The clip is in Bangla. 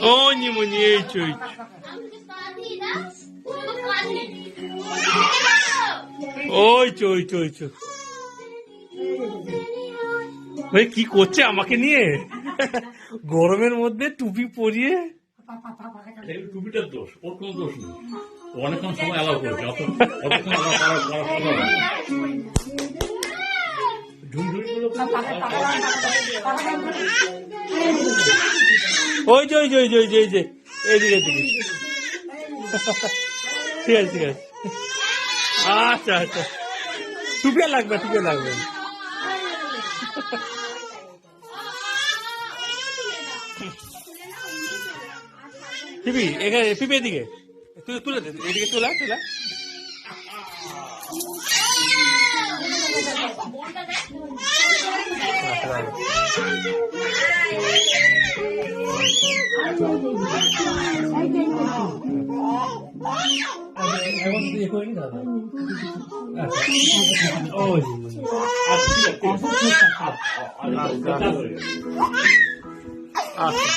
মনি এই চই ওই চই চই চই ওই কি করছে আমাকে নিয়ে গরমের মধ্যে টুপি পরিয়ে। টুপিটার দোষ, ওর কোনো দোষ নেই। অনেকক্ষণ সময় অ্যালাউ করেছে, অতক্ষণ অ্যালাউ করা ওই যে ওই যে ওই যে ওই যে এই যে এইদিকে এদিকে ঠিক আছে ঠিক আছে। আচ্ছা আচ্ছা টুপিয়া লাগবে টুপিয়া লাগবে। পিপি এখানে পিপি এদিকে তুলে দে এদিকে তোলা তোলা। আচ্ছা